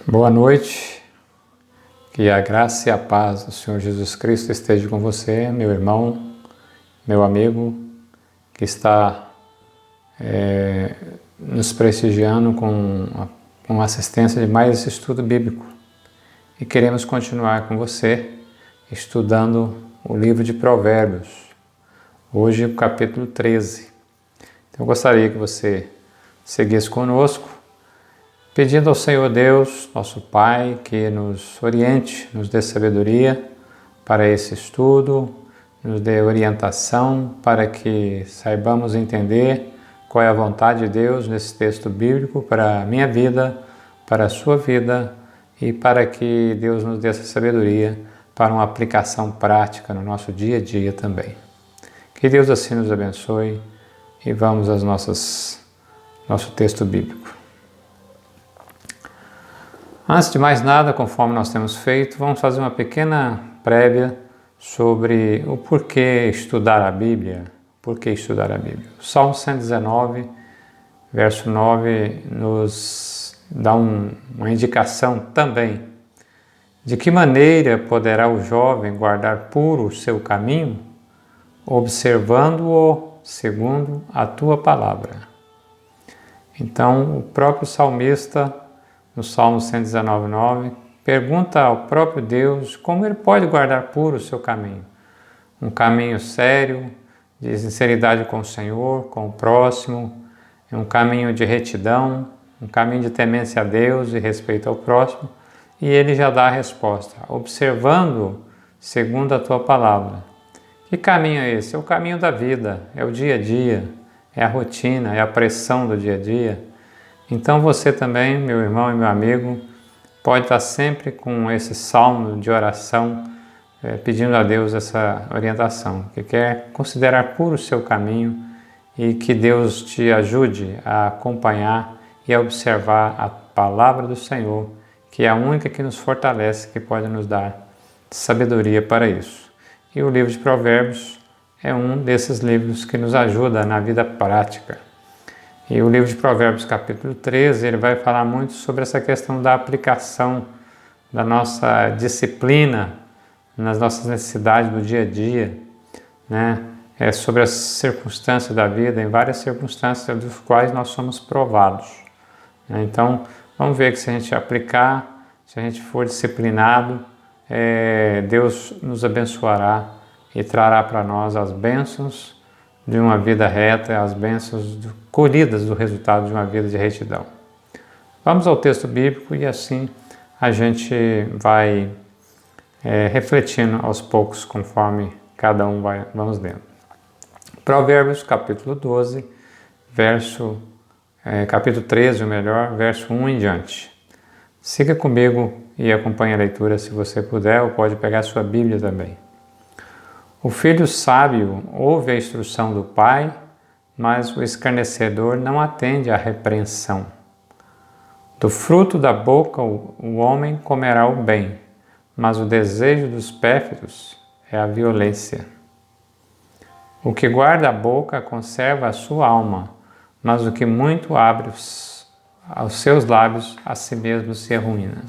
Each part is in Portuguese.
Boa noite, que a graça e a paz do Senhor Jesus Cristo esteja com você, meu irmão, meu amigo, que está nos prestigiando com a assistência de mais esse estudo bíblico. E queremos continuar com você, estudando o livro de Provérbios, hoje o capítulo 13. Então eu gostaria que você seguisse conosco, pedindo ao Senhor Deus, nosso Pai, que nos oriente, nos dê sabedoria para esse estudo, nos dê orientação para que saibamos entender qual é a vontade de Deus nesse texto bíblico para a minha vida, para a sua vida e para que Deus nos dê essa sabedoria para uma aplicação prática no nosso dia a dia também. Que Deus assim nos abençoe e vamos ao nosso texto bíblico. Antes de mais nada, conforme nós temos feito, vamos fazer uma pequena prévia sobre o porquê estudar a Bíblia. Por que estudar a Bíblia? O Salmo 119, verso 9, nos dá uma indicação também de que maneira poderá o jovem guardar puro o seu caminho, observando-o segundo a tua palavra. Então, o próprio salmista, no Salmo 119:9, pergunta ao próprio Deus como ele pode guardar puro o seu caminho. Um caminho sério, de sinceridade com o Senhor, com o próximo, um caminho de retidão, um caminho de temência a Deus e respeito ao próximo. E ele já dá a resposta, observando segundo a tua palavra. Que caminho é esse? É o caminho da vida, é o dia a dia, é a rotina, é a pressão do dia a dia. Então você também, meu irmão e meu amigo, pode estar sempre com esse salmo de oração, pedindo a Deus essa orientação, que quer considerar puro o seu caminho e que Deus te ajude a acompanhar e a observar a palavra do Senhor, que é a única que nos fortalece, que pode nos dar sabedoria para isso. E o livro de Provérbios é um desses livros que nos ajuda na vida prática. E o livro de Provérbios, capítulo 13, ele vai falar muito sobre essa questão da aplicação da nossa disciplina nas nossas necessidades do dia a dia, né? Sobre as circunstâncias da vida, em várias circunstâncias dos quais nós somos provados. Então, vamos ver que se a gente aplicar, se a gente for disciplinado, Deus nos abençoará e trará para nós as bênçãos de uma vida reta, as bênçãos colhidas do resultado de uma vida de retidão. Vamos ao texto bíblico e assim a gente vai refletindo aos poucos conforme cada um vamos lendo. Provérbios capítulo 12, capítulo 13, verso 1 em diante. Siga comigo e acompanhe a leitura se você puder, ou pode pegar sua Bíblia também. O filho sábio ouve a instrução do pai, mas o escarnecedor não atende à repreensão. Do fruto da boca o homem comerá o bem, mas o desejo dos pérfidos é a violência. O que guarda a boca conserva a sua alma, mas o que muito abre aos seus lábios a si mesmo se arruína.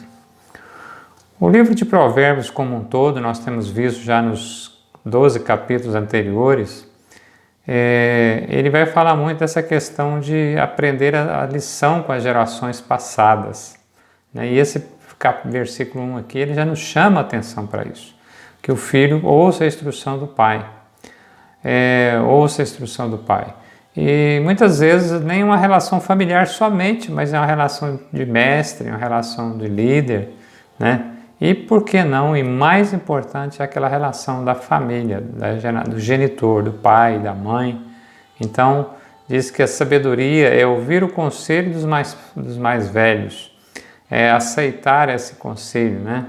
O livro de Provérbios como um todo, nós temos visto já nos 12 capítulos anteriores, ele vai falar muito dessa questão de aprender a lição com as gerações passadas. E esse versículo 1 aqui, ele já nos chama a atenção para isso. Que o filho ouça a instrução do pai. Ouça a instrução do pai. E muitas vezes nem uma relação familiar somente, mas é uma relação de mestre, uma relação de líder, né? E por que não, e mais importante, é aquela relação da família, do genitor, do pai, da mãe. Então, diz que a sabedoria é ouvir o conselho dos mais velhos, é aceitar esse conselho, né?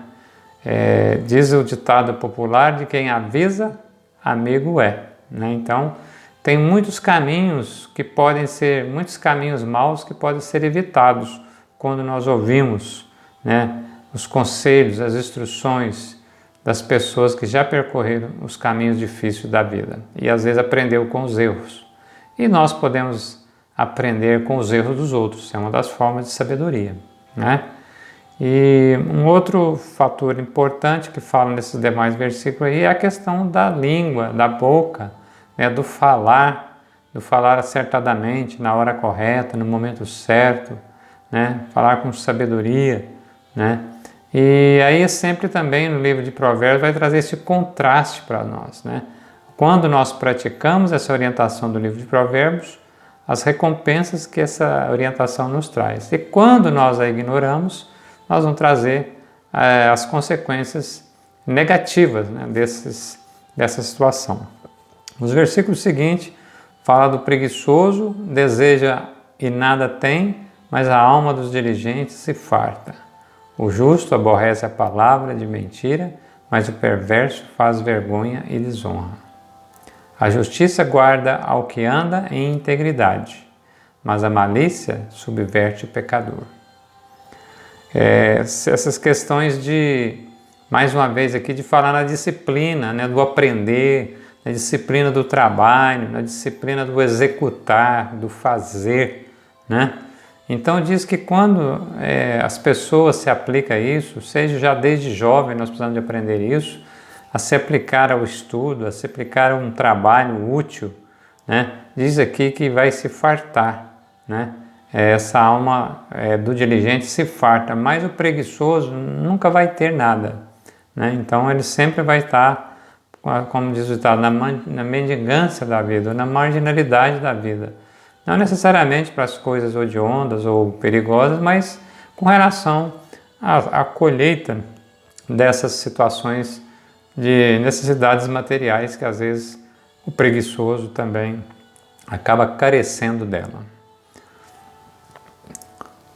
Diz o ditado popular, de quem avisa, amigo é. Né? Então, tem muitos caminhos muitos caminhos maus que podem ser evitados quando nós ouvimos, né, os conselhos, as instruções das pessoas que já percorreram os caminhos difíceis da vida e às vezes aprendeu com os erros. E nós podemos aprender com os erros dos outros, é uma das formas de sabedoria, né? E um outro fator importante que fala nesses demais versículos aí é a questão da língua, da boca, né, do falar acertadamente, na hora correta, no momento certo, né, falar com sabedoria, né. E aí sempre também no livro de Provérbios vai trazer esse contraste para nós, né. Quando nós praticamos essa orientação do livro de Provérbios, as recompensas que essa orientação nos traz. E quando nós a ignoramos, nós vamos trazer as consequências negativas, né, dessa situação. Os versículos seguintes falam do preguiçoso, deseja e nada tem, mas a alma dos diligentes se farta. O justo aborrece a palavra de mentira, mas o perverso faz vergonha e desonra. A justiça guarda ao que anda em integridade, mas a malícia subverte o pecador. Essas questões mais uma vez aqui, de falar na disciplina, né, do aprender, na disciplina do trabalho, na disciplina do executar, do fazer, né? Então diz que quando as pessoas se aplicam a isso, seja já desde jovem, nós precisamos de aprender isso, a se aplicar ao estudo, a se aplicar a um trabalho útil, né? Diz aqui que vai se fartar, né? Essa alma do diligente se farta, mas o preguiçoso nunca vai ter nada, né? Então ele sempre vai estar, como diz o ditado, na mendigância da vida, na marginalidade da vida. Não necessariamente para as coisas hediondas ou perigosas, mas com relação à colheita dessas situações de necessidades materiais que às vezes o preguiçoso também acaba carecendo dela.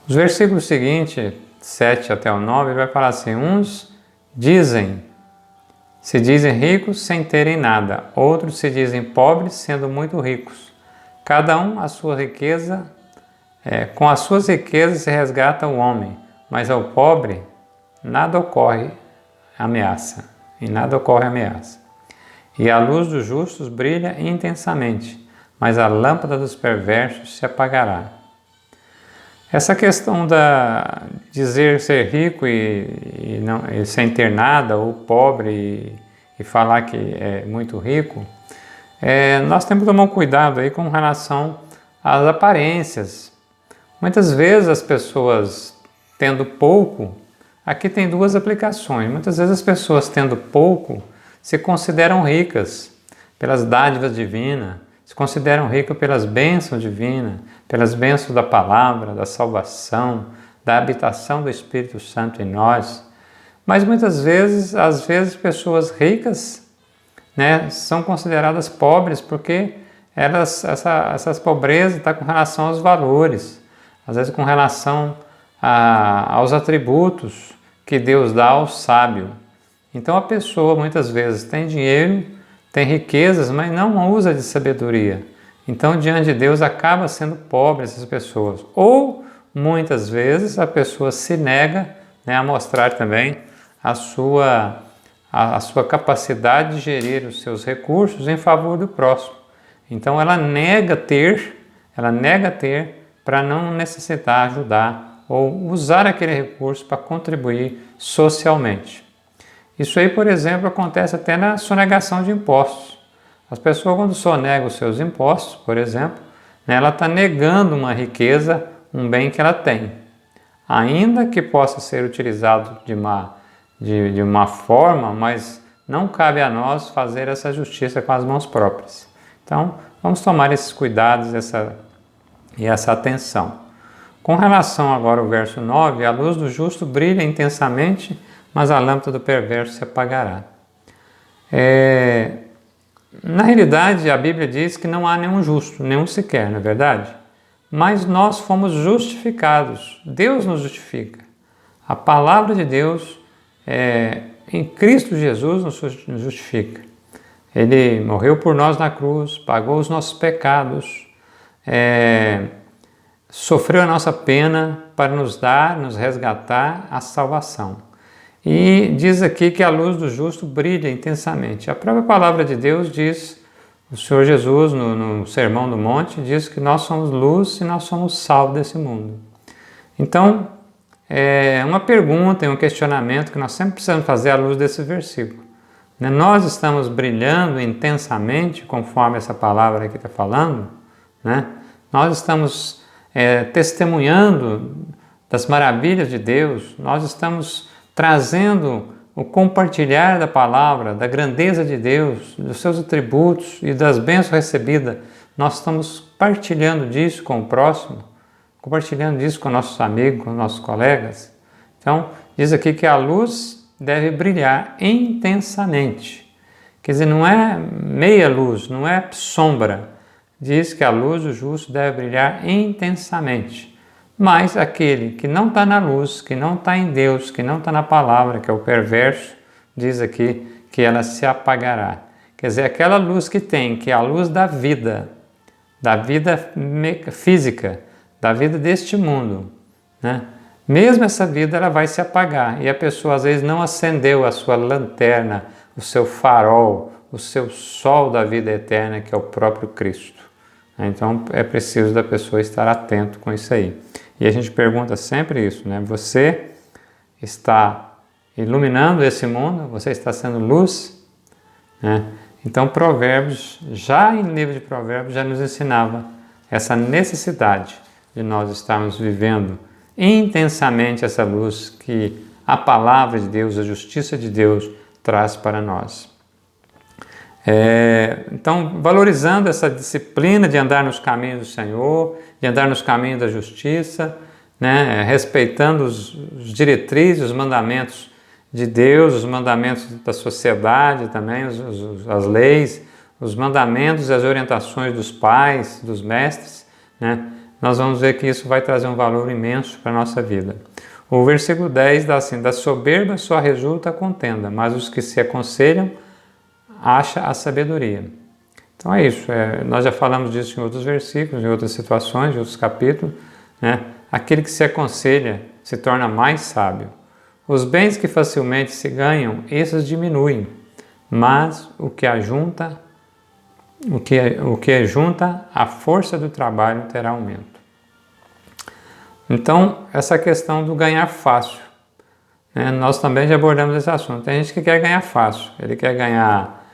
Os versículos seguintes, 7 até o 9, vai falar assim: uns se dizem ricos sem terem nada, outros se dizem pobres sendo muito ricos. Cada um a sua riqueza, com as suas riquezas se resgata o homem, mas ao pobre nada ocorre ameaça. E a luz dos justos brilha intensamente, mas a lâmpada dos perversos se apagará. Essa questão da dizer ser rico e sem ter nada, ou pobre e falar que é muito rico, nós temos que tomar um cuidado aí com relação às aparências. Muitas vezes as pessoas tendo pouco, aqui tem duas aplicações. Muitas vezes as pessoas tendo pouco se consideram ricas pelas dádivas divinas, se consideram ricas pelas bênçãos divinas, pelas bênçãos da palavra, da salvação, da habitação do Espírito Santo em nós. Mas muitas vezes, pessoas ricas, né, são consideradas pobres porque essas pobrezas estão com relação aos valores, às vezes com relação aos atributos que Deus dá ao sábio. Então a pessoa muitas vezes tem dinheiro, tem riquezas, mas não usa de sabedoria. Então diante de Deus acaba sendo pobre essas pessoas. Ou muitas vezes a pessoa se nega, né, a mostrar também a sua capacidade de gerir os seus recursos em favor do próximo. Então ela nega ter para não necessitar ajudar ou usar aquele recurso para contribuir socialmente. Isso aí, por exemplo, acontece até na sonegação de impostos. As pessoas, quando sonegam os seus impostos, por exemplo, né, ela está negando uma riqueza, um bem que ela tem. Ainda que possa ser utilizado de uma forma, mas não cabe a nós fazer essa justiça com as mãos próprias. Então, vamos tomar esses cuidados e essa atenção. Com relação agora ao verso 9, a luz do justo brilha intensamente, mas a lâmpada do perverso se apagará. Na realidade, a Bíblia diz que não há nenhum justo, nenhum sequer, não é verdade? Mas nós fomos justificados, Deus nos justifica. A palavra de Deus, em Cristo Jesus, nos justifica. Ele morreu por nós na cruz, pagou os nossos pecados, sofreu a nossa pena para nos resgatar a salvação. E diz aqui que a luz do justo brilha intensamente. A própria palavra de Deus diz, o Senhor Jesus no Sermão do Monte, diz que nós somos luz e nós somos sal desse mundo. Então, uma pergunta e um questionamento que nós sempre precisamos fazer à luz desse versículo. Nós estamos brilhando intensamente, conforme essa palavra aqui está falando, né? Nós estamos testemunhando das maravilhas de Deus, nós estamos trazendo o compartilhar da palavra, da grandeza de Deus, dos seus atributos e das bênçãos recebidas. Nós estamos partilhando disso com o próximo, compartilhando disso com nossos amigos, com nossos colegas. Então, diz aqui que a luz deve brilhar intensamente. Quer dizer, não é meia luz, não é sombra. Diz que a luz do justo deve brilhar intensamente. Mas aquele que não está na luz, que não está em Deus, que não está na palavra, que é o perverso, diz aqui que ela se apagará. Quer dizer, aquela luz que tem, que é a luz da vida física, da vida deste mundo, né? Mesmo essa vida ela vai se apagar e a pessoa às vezes não acendeu a sua lanterna, o seu farol, o seu sol da vida eterna, que é o próprio Cristo. Então é preciso da pessoa estar atento com isso aí. E a gente pergunta sempre isso, né? Você está iluminando esse mundo? Você está sendo luz? Né? Então Provérbios, já em livro de Provérbios, já nos ensinava essa necessidade de nós estarmos vivendo intensamente essa luz que a palavra de Deus, a justiça de Deus traz para nós. Então, valorizando essa disciplina de andar nos caminhos do Senhor, de andar nos caminhos da justiça, né? Respeitando os diretrizes, os mandamentos de Deus, os mandamentos da sociedade também, as leis, os mandamentos e as orientações dos pais, dos mestres, né? Nós vamos ver que isso vai trazer um valor imenso para a nossa vida. O versículo 10 dá assim: da soberba só resulta a contenda, mas os que se aconselham acha a sabedoria. Então é isso, nós já falamos disso em outros versículos, em outras situações, em outros capítulos, né? Aquele que se aconselha se torna mais sábio. Os bens que facilmente se ganham, esses diminuem, mas o que ajunta a força do trabalho terá aumento. Então, essa questão do ganhar fácil, né? Nós também já abordamos esse assunto. Tem gente que quer ganhar fácil, ele quer ganhar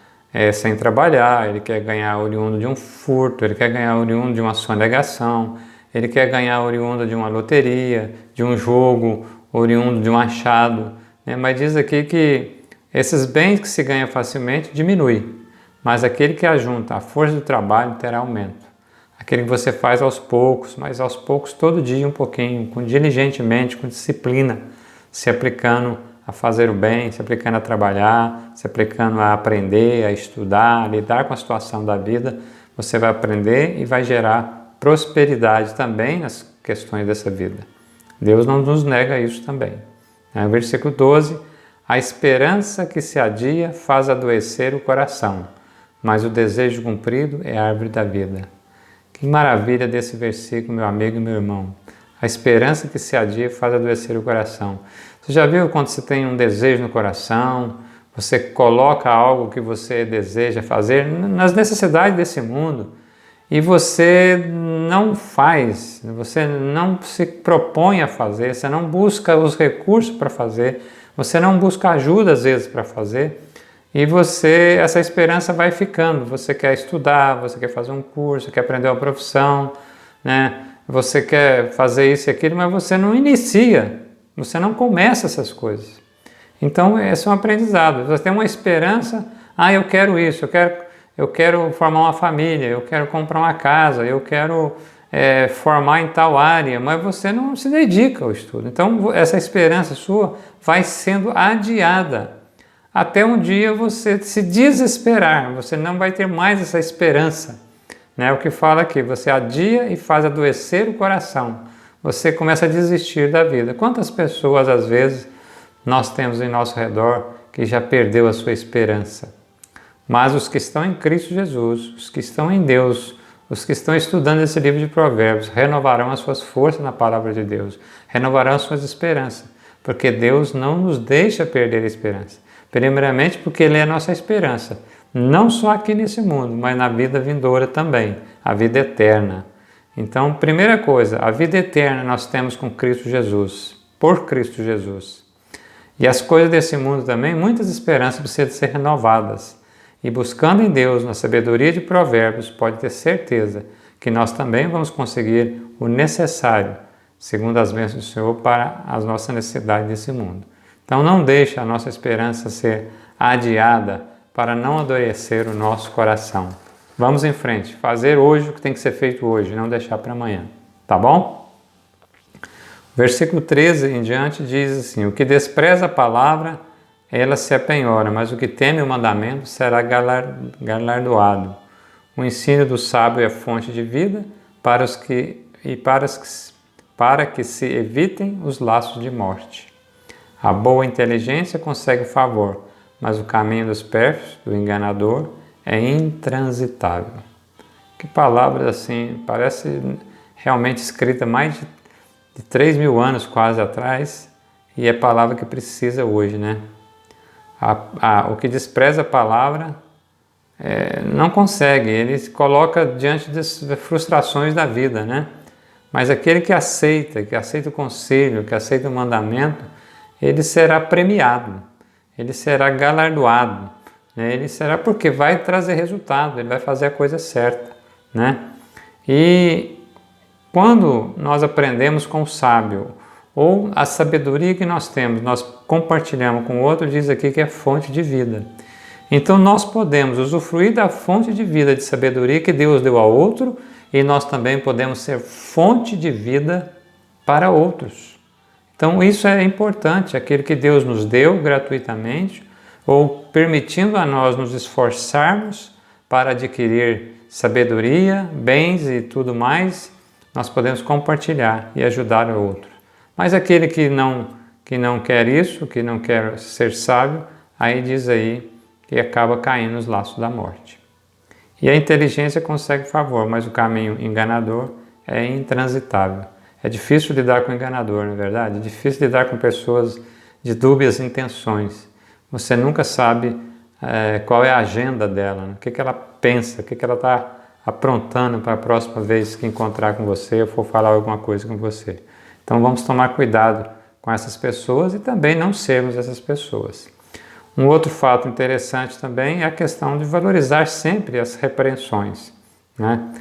sem trabalhar, ele quer ganhar oriundo de um furto, ele quer ganhar oriundo de uma sonegação, ele quer ganhar oriundo de uma loteria, de um jogo, oriundo de um achado, né? Mas diz aqui que esses bens que se ganham facilmente diminuem, mas aquele que ajunta a força do trabalho terá aumento. Aquele que você faz aos poucos, mas aos poucos todo dia um pouquinho, diligentemente, com disciplina, se aplicando a fazer o bem, se aplicando a trabalhar, se aplicando a aprender, a estudar, a lidar com a situação da vida, você vai aprender e vai gerar prosperidade também nas questões dessa vida. Deus não nos nega isso também. No versículo 12, a esperança que se adia faz adoecer o coração, mas o desejo cumprido é a árvore da vida. Que maravilha desse versículo, meu amigo e meu irmão. A esperança que se adia faz adoecer o coração. Você já viu quando você tem um desejo no coração, você coloca algo que você deseja fazer nas necessidades desse mundo e você não faz, você não se propõe a fazer, você não busca os recursos para fazer, você não busca ajuda às vezes para fazer e essa esperança vai ficando. Você quer estudar, você quer fazer um curso, quer aprender uma profissão, né? Você quer fazer isso e aquilo, mas você não inicia, você não começa essas coisas. Então, esse é um aprendizado. Você tem uma esperança, eu quero isso, eu quero formar uma família, eu quero comprar uma casa, eu quero formar em tal área, mas você não se dedica ao estudo. Então, essa esperança sua vai sendo adiada, até um dia você se desesperar, você não vai ter mais essa esperança. Né? O que fala aqui, você adia e faz adoecer o coração. Você começa a desistir da vida. Quantas pessoas, às vezes, nós temos em nosso redor que já perdeu a sua esperança? Mas os que estão em Cristo Jesus, os que estão em Deus, os que estão estudando esse livro de Provérbios, renovarão as suas forças na palavra de Deus, renovarão as suas esperanças, porque Deus não nos deixa perder a esperança. Primeiramente porque Ele é a nossa esperança, não só aqui nesse mundo, mas na vida vindoura também, a vida eterna. Então, primeira coisa, a vida eterna nós temos com Cristo Jesus. por Cristo Jesus. E as coisas desse mundo também, muitas esperanças precisam ser renovadas. E buscando em Deus, na sabedoria de Provérbios, pode ter certeza que nós também vamos conseguir o necessário, segundo as bênçãos do Senhor, para as nossas necessidades desse mundo. Então não deixe a nossa esperança ser adiada para não adoecer o nosso coração. Vamos em frente, fazer hoje o que tem que ser feito hoje, não deixar para amanhã, tá bom? Versículo 13 em diante diz assim: o que despreza a palavra, ela se apenhora, mas o que teme o mandamento será galardoado. O ensino do sábio é fonte de vida para que se evitem os laços de morte. A boa inteligência consegue favor, mas o caminho dos pérfidos, do enganador, é intransitável. Que palavras assim, parece realmente escrita mais de 3.000 anos quase atrás, e é palavra que precisa hoje, né? O que despreza a palavra não consegue, ele se coloca diante das frustrações da vida, né? Mas aquele que aceita o conselho, que aceita o mandamento, ele será premiado, ele será galardoado, né? Ele será porque vai trazer resultado, ele vai fazer a coisa certa, né? E quando nós aprendemos com o sábio, ou a sabedoria que nós temos, nós compartilhamos com o outro, diz aqui que é fonte de vida. Então nós podemos usufruir da fonte de vida, de sabedoria que Deus deu a outro, e nós também podemos ser fonte de vida para outros. Então isso é importante, aquilo que Deus nos deu gratuitamente, ou permitindo a nós nos esforçarmos para adquirir sabedoria, bens e tudo mais, nós podemos compartilhar e ajudar o outro. Mas aquele que não quer isso, que não quer ser sábio, aí diz aí que acaba caindo nos laços da morte. E a inteligência consegue favor, mas o caminho enganador é intransitável. É difícil lidar com o enganador, não é verdade? É difícil lidar com pessoas de dúbias intenções. Você nunca sabe qual é a agenda dela, né? O que ela pensa, o que ela está aprontando para a próxima vez que encontrar com você ou for falar alguma coisa com você. Então vamos tomar cuidado com essas pessoas e também não sermos essas pessoas. Um outro fato interessante também é a questão de valorizar sempre as repreensões, né?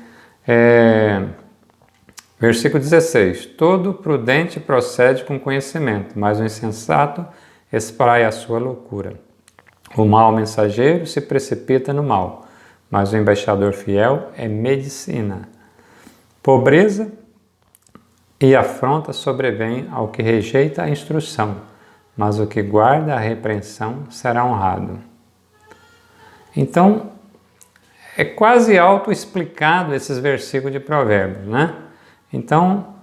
Versículo 16: todo prudente procede com conhecimento, mas o insensato espraia a sua loucura. O mau mensageiro se precipita no mal, mas o embaixador fiel é medicina. Pobreza e afronta sobrevém ao que rejeita a instrução, mas o que guarda a repreensão será honrado. Então, é quase auto-explicado esses versículos de Provérbios, né? Então,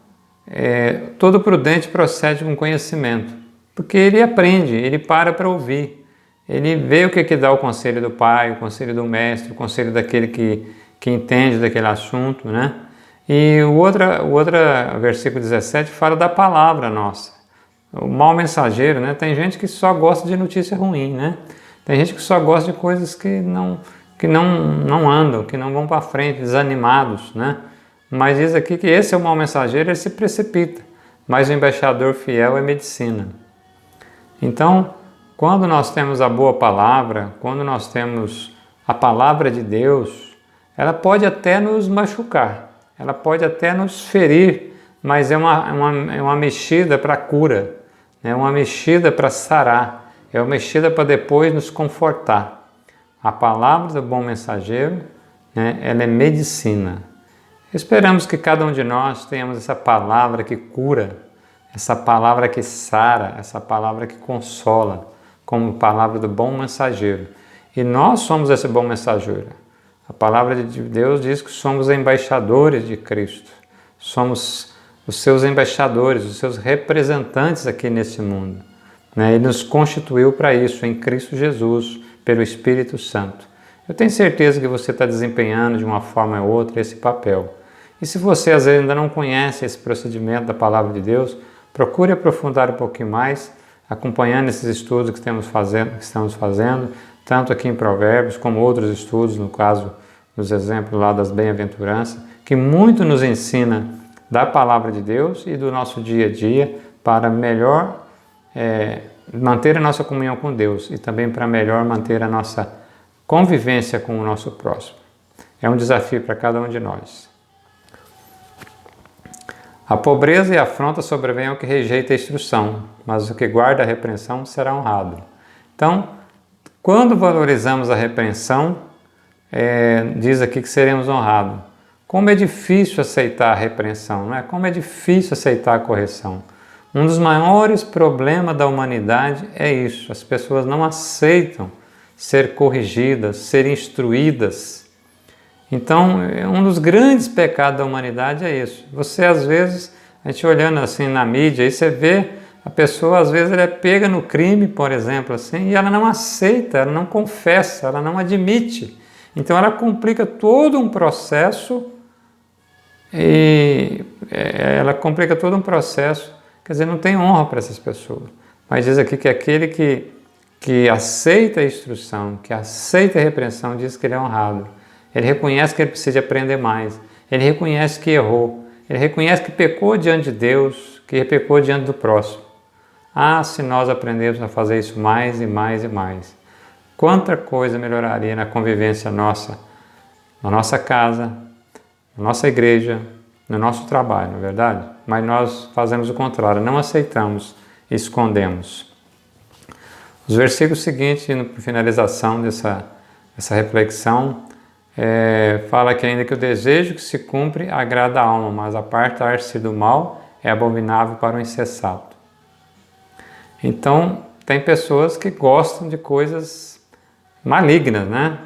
todo prudente procede com conhecimento, porque ele aprende, ele para ouvir, ele vê o que dá o conselho do pai, o conselho do mestre, o conselho daquele que entende daquele assunto, né? E o outro versículo 17 fala da palavra nossa. O mau mensageiro, né? Tem gente que só gosta de notícia ruim, né? Tem gente que só gosta de coisas que não andam, que não vão para frente, desanimados, né? Mas diz aqui que esse é o mau mensageiro, ele se precipita, mas o embaixador fiel é medicina. Então, quando nós temos a boa palavra, quando nós temos a palavra de Deus, ela pode até nos machucar, ela pode até nos ferir, mas é uma mexida para cura, é uma mexida para sarar, é uma mexida para depois nos confortar. A palavra do bom mensageiro, né, ela é medicina. Esperamos que cada um de nós tenhamos essa palavra que cura, essa palavra que sara, essa palavra que consola, como palavra do bom mensageiro. E nós somos esse bom mensageiro. A palavra de Deus diz que somos embaixadores de Cristo. Somos os seus embaixadores, os seus representantes aqui nesse mundo, né? Ele nos constituiu para isso em Cristo Jesus, pelo Espírito Santo. Eu tenho certeza que você está desempenhando de uma forma ou outra esse papel. E se você às vezes ainda não conhece esse procedimento da palavra de Deus, procure aprofundar um pouquinho mais, acompanhando esses estudos que estamos fazendo, tanto aqui em Provérbios como outros estudos, no caso dos exemplos lá das bem-aventuranças, que muito nos ensina da palavra de Deus e do nosso dia a dia para melhor manter a nossa comunhão com Deus e também para melhor manter a nossa convivência com o nosso próximo. É um desafio para cada um de nós. A pobreza e a afronta sobrevêm ao que rejeita a instrução, mas o que guarda a repreensão será honrado. Então, quando valorizamos a repreensão, diz aqui que seremos honrados. Como é difícil aceitar a repreensão, não é? Como é difícil aceitar a correção. Um dos maiores problemas da humanidade é isso. As pessoas não aceitam ser corrigidas, ser instruídas. Então, um dos grandes pecados da humanidade é isso. Você, às vezes, a gente olhando assim na mídia, aí você vê a pessoa, às vezes, ela é pega no crime, por exemplo, assim, e ela não aceita, ela não confessa, ela não admite. Então, ela complica todo um processo quer dizer, não tem honra para essas pessoas. Mas diz aqui que aquele que aceita a instrução, que aceita a repreensão, diz que ele é honrado. Ele reconhece que ele precisa aprender mais. Ele reconhece que errou. Ele reconhece que pecou diante de Deus, que pecou diante do próximo. Ah, se nós aprendemos a fazer isso mais e mais e mais. Quanta coisa melhoraria na convivência nossa, na nossa casa, na nossa igreja, no nosso trabalho, não é verdade? Mas nós fazemos o contrário, não aceitamos e escondemos. Os versículos seguintes, indo para a finalização dessa reflexão, fala que ainda que o desejo que se cumpre agrada a alma, mas apartar-se do mal é abominável para o insensato. Então, tem pessoas que gostam de coisas malignas, né?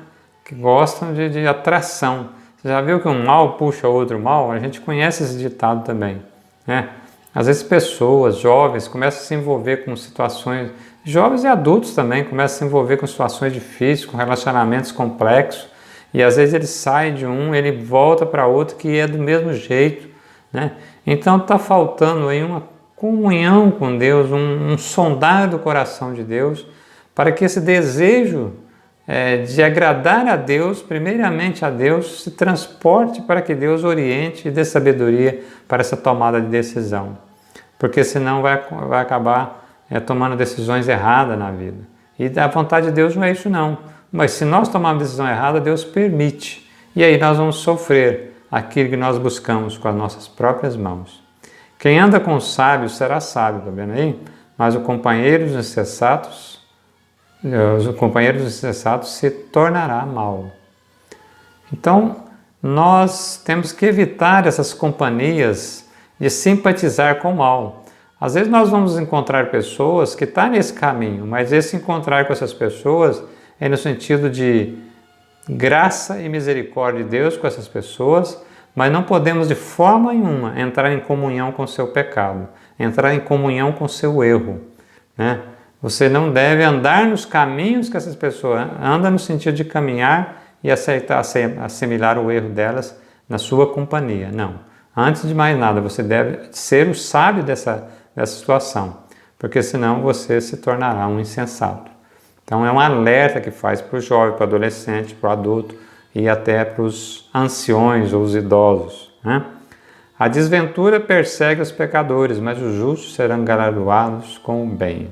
Que gostam de atração. Você já viu que um mal puxa outro mal? A gente conhece esse ditado também, né? Às vezes pessoas, jovens, começam a se envolver com situações, jovens e adultos também, começam a se envolver com situações difíceis, com relacionamentos complexos, e às vezes ele sai de um, ele volta para outro que é do mesmo jeito, né? Então está faltando aí uma comunhão com Deus, um sondar do coração de Deus, para que esse desejo de agradar a Deus, primeiramente a Deus, se transporte para que Deus oriente e dê sabedoria para essa tomada de decisão. Porque senão vai acabar tomando decisões erradas na vida. E a vontade de Deus não é isso não. Mas se nós tomarmos decisão errada, Deus permite. E aí nós vamos sofrer aquilo que nós buscamos com as nossas próprias mãos. Quem anda com os sábios será sábio, está vendo aí? Mas o companheiro dos insensatos se tornará mau. Então, nós temos que evitar essas companhias de simpatizar com o mal. Às vezes nós vamos encontrar pessoas que estão nesse caminho, mas esse encontrar com essas pessoas é no sentido de graça e misericórdia de Deus com essas pessoas, mas não podemos de forma nenhuma entrar em comunhão com o seu pecado, entrar em comunhão com o seu erro, né? Você não deve andar nos caminhos que essas pessoas andam, no sentido de caminhar e assimilar o erro delas na sua companhia. Não. Antes de mais nada, você deve ser o sábio dessa situação, porque senão você se tornará um insensato. Então é um alerta que faz para o jovem, para o adolescente, para o adulto e até para os anciões ou os idosos, né? A desventura persegue os pecadores, mas os justos serão galardoados com o bem.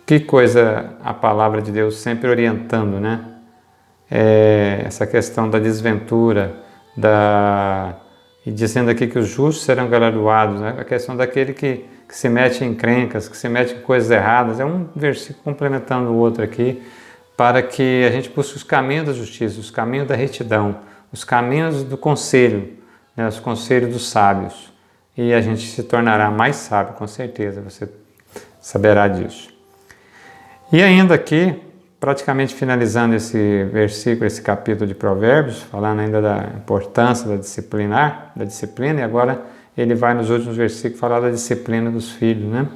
Que coisa a palavra de Deus sempre orientando, né? Essa questão da desventura, e dizendo aqui que os justos serão galardoados, né? A questão daquele que se mete em encrencas, que se mete em coisas erradas. É um versículo complementando o outro aqui, para que a gente busque os caminhos da justiça, os caminhos da retidão, os caminhos do conselho, né? Os conselhos dos sábios. E a gente se tornará mais sábio, com certeza, você saberá disso. E ainda aqui, praticamente finalizando esse versículo, esse capítulo de Provérbios, falando ainda da importância da disciplina, e agora ele vai nos últimos versículos falar da disciplina dos filhos, né?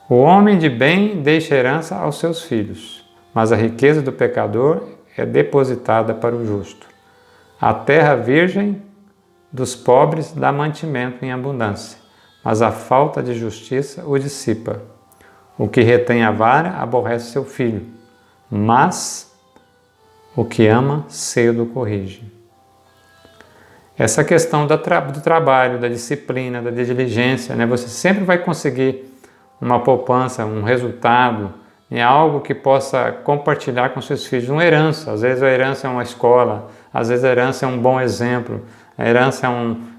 O homem de bem deixa herança aos seus filhos, mas a riqueza do pecador é depositada para o justo. A terra virgem dos pobres dá mantimento em abundância, mas a falta de justiça o dissipa. O que retém a vara aborrece seu filho, mas o que ama cedo o corrige. essa questão do trabalho, da disciplina, da diligência, né? Você sempre vai conseguir uma poupança, um resultado, em algo que possa compartilhar com seus filhos, uma herança. Às vezes a herança é uma escola, às vezes a herança é um bom exemplo, a herança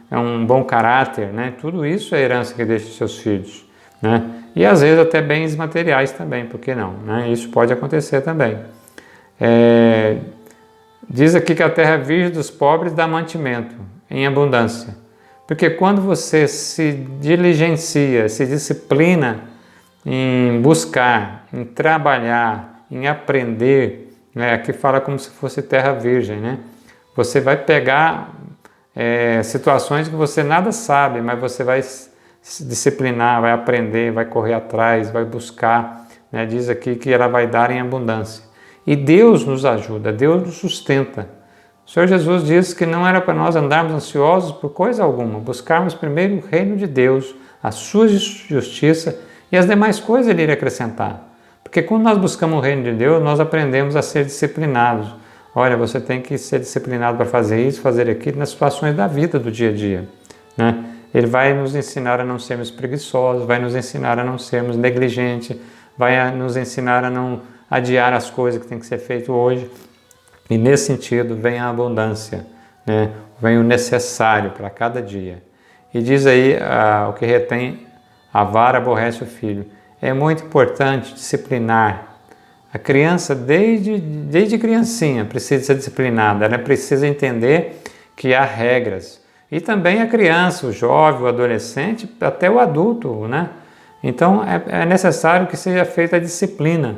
é um bom caráter, né? Tudo isso é herança que deixa seus filhos, né? E às vezes até bens materiais também, por que não, né? Isso pode acontecer também. Diz aqui que a terra virgem dos pobres dá mantimento em abundância. Porque quando você se diligencia, se disciplina em buscar, em trabalhar, em aprender, né? Aqui fala como se fosse terra virgem, né? Você vai pegar situações que você nada sabe, mas você vai se disciplinar, vai aprender, vai correr atrás, vai buscar, né? Diz aqui que ela vai dar em abundância. E Deus nos ajuda, Deus nos sustenta. O Senhor Jesus disse que não era para nós andarmos ansiosos por coisa alguma, buscarmos primeiro o reino de Deus, a sua justiça, e as demais coisas Ele iria acrescentar. Porque quando nós buscamos o reino de Deus, nós aprendemos a ser disciplinados. Olha, você tem que ser disciplinado para fazer isso, fazer aquilo, nas situações da vida, do dia a dia, né? Ele vai nos ensinar a não sermos preguiçosos, vai nos ensinar a não sermos negligentes, vai nos ensinar a não adiar as coisas que tem que ser feito hoje. E nesse sentido vem a abundância, né? Vem o necessário para cada dia. E diz aí o que retém a vara aborrece o filho. É muito importante disciplinar. A criança, desde criancinha, precisa ser disciplinada. Ela precisa entender que há regras. E também a criança, o jovem, o adolescente, até o adulto, né? Então é necessário que seja feita a disciplina,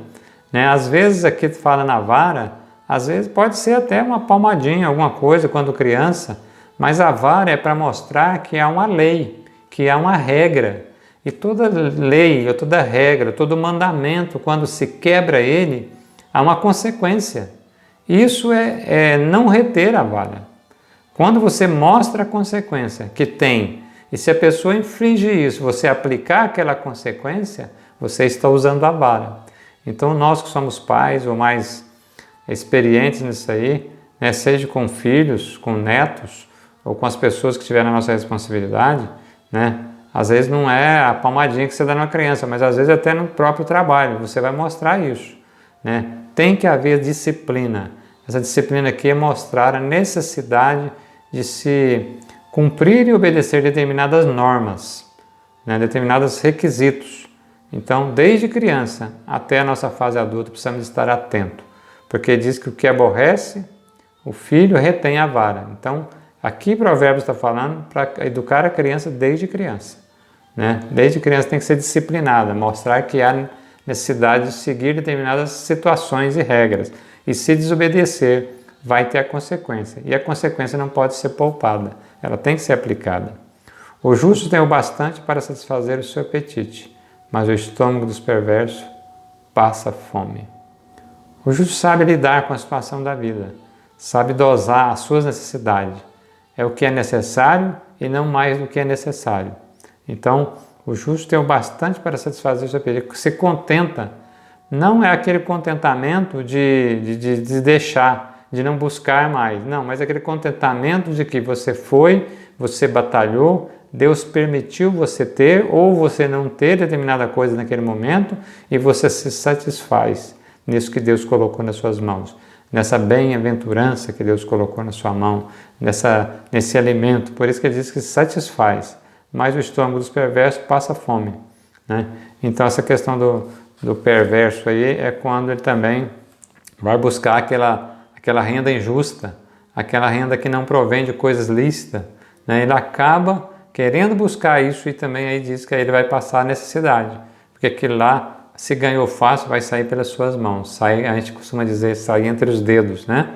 né? Às vezes aqui fala na vara, às vezes pode ser até uma palmadinha, alguma coisa quando criança, mas a vara é para mostrar que há uma lei, que há uma regra. E toda lei, toda regra, todo mandamento, quando se quebra ele, há uma consequência. Isso é não reter a vara. Quando você mostra a consequência que tem, e se a pessoa infringir isso, você aplicar aquela consequência, você está usando a vara. Então nós que somos pais ou mais experientes nisso aí, né, seja com filhos, com netos, ou com as pessoas que tiverem a nossa responsabilidade, né? Às vezes não é a palmadinha que você dá numa criança, mas às vezes até no próprio trabalho, você vai mostrar isso, né? Tem que haver disciplina. Essa disciplina aqui é mostrar a necessidade de se cumprir e obedecer determinadas normas, né? Determinados requisitos. Então, desde criança até a nossa fase adulta, precisamos estar atentos, porque diz que o que aborrece, o filho retém a vara. Então, aqui Provérbios está falando para educar a criança desde criança, né? Desde criança tem que ser disciplinada, mostrar que há necessidade de seguir determinadas situações e regras. E se desobedecer, vai ter a consequência. E a consequência não pode ser poupada, ela tem que ser aplicada. O justo tem o bastante para satisfazer o seu apetite, mas o estômago dos perversos passa fome. O justo sabe lidar com a situação da vida, sabe dosar as suas necessidades. É o que é necessário e não mais do que é necessário. Então, o justo tem o bastante para satisfazer o seu apetite. Se contenta, não é aquele contentamento de deixar, de não buscar mais. Não, mas é aquele contentamento de que você foi, você batalhou, Deus permitiu você ter ou você não ter determinada coisa naquele momento e você se satisfaz nisso que Deus colocou nas suas mãos, nessa bem-aventurança que Deus colocou na sua mão, nesse alimento. Por isso que ele diz que se satisfaz, mas o estômago dos perversos passa fome, né? Então essa questão do perverso aí é quando ele também vai buscar aquela renda injusta, aquela renda que não provém de coisas lícitas, né? Ele acaba querendo buscar isso e também aí diz que aí ele vai passar necessidade, porque aquilo lá, se ganhou fácil, vai sair pelas suas mãos. Sai, a gente costuma dizer, sai entre os dedos, né?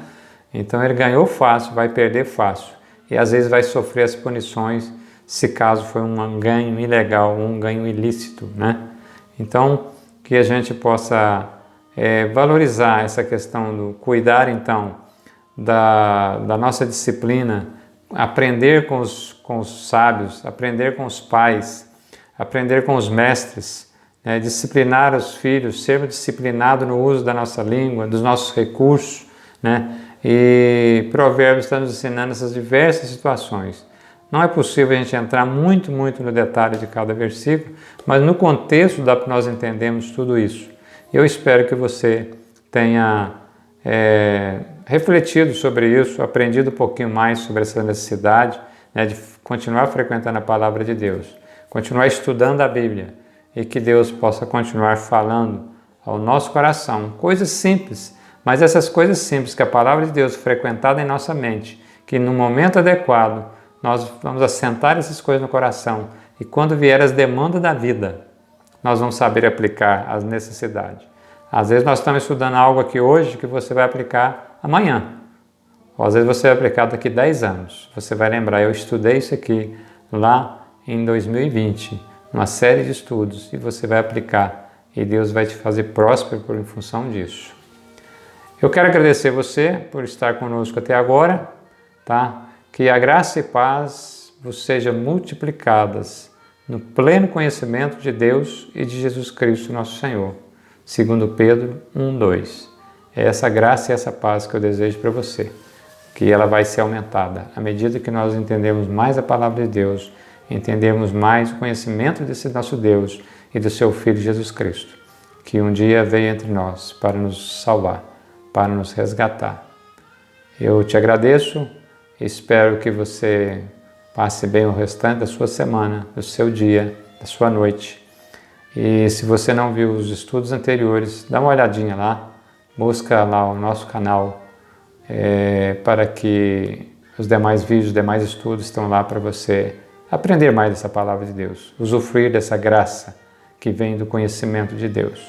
Então ele ganhou fácil, vai perder fácil. E às vezes vai sofrer as punições, se caso foi um ganho ilegal, um ganho ilícito, né? Então, que a gente possa valorizar essa questão do cuidar, então, da nossa disciplina, aprender com os sábios, aprender com os pais, aprender com os mestres, disciplinar os filhos, sermos disciplinados no uso da nossa língua, dos nossos recursos, né? E Provérbios está nos ensinando essas diversas situações. Não é possível a gente entrar muito no detalhe de cada versículo, mas no contexto dá para nós entendermos tudo isso. Eu espero que você tenha refletido sobre isso, aprendido um pouquinho mais sobre essa necessidade, né, de continuar frequentando a Palavra de Deus, continuar estudando a Bíblia e que Deus possa continuar falando ao nosso coração coisas simples, mas essas coisas simples que a Palavra de Deus frequentada em nossa mente, que no momento adequado nós vamos assentar essas coisas no coração e quando vier as demandas da vida, nós vamos saber aplicar as necessidades. Às vezes nós estamos estudando algo aqui hoje que você vai aplicar amanhã. Ou às vezes você vai aplicar daqui 10 anos. Você vai lembrar, eu estudei isso aqui lá em 2020, uma série de estudos, e você vai aplicar. E Deus vai te fazer próspero em função disso. Eu quero agradecer você por estar conosco até agora, tá? Que a graça e paz vos sejam multiplicadas no pleno conhecimento de Deus e de Jesus Cristo, nosso Senhor. Segundo Pedro 1:2. É essa graça e essa paz que eu desejo para você, que ela vai ser aumentada à medida que nós entendemos mais a palavra de Deus, entendemos mais o conhecimento desse nosso Deus e do seu Filho Jesus Cristo, que um dia veio entre nós para nos salvar, para nos resgatar. Eu te agradeço, espero que você passe bem o restante da sua semana, do seu dia, da sua noite. E se você não viu os estudos anteriores, dá uma olhadinha lá, busca lá o nosso canal, para que os demais vídeos, os demais estudos estão lá para você aprender mais dessa palavra de Deus, usufruir dessa graça que vem do conhecimento de Deus.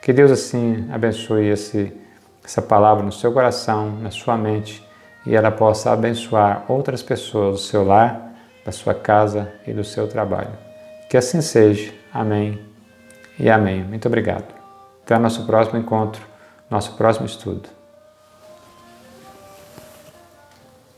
Que Deus assim abençoe essa palavra no seu coração, na sua mente, e ela possa abençoar outras pessoas do seu lar, da sua casa e do seu trabalho. Que assim seja. Amém e amém. Muito obrigado. Até o nosso próximo encontro, nosso próximo estudo.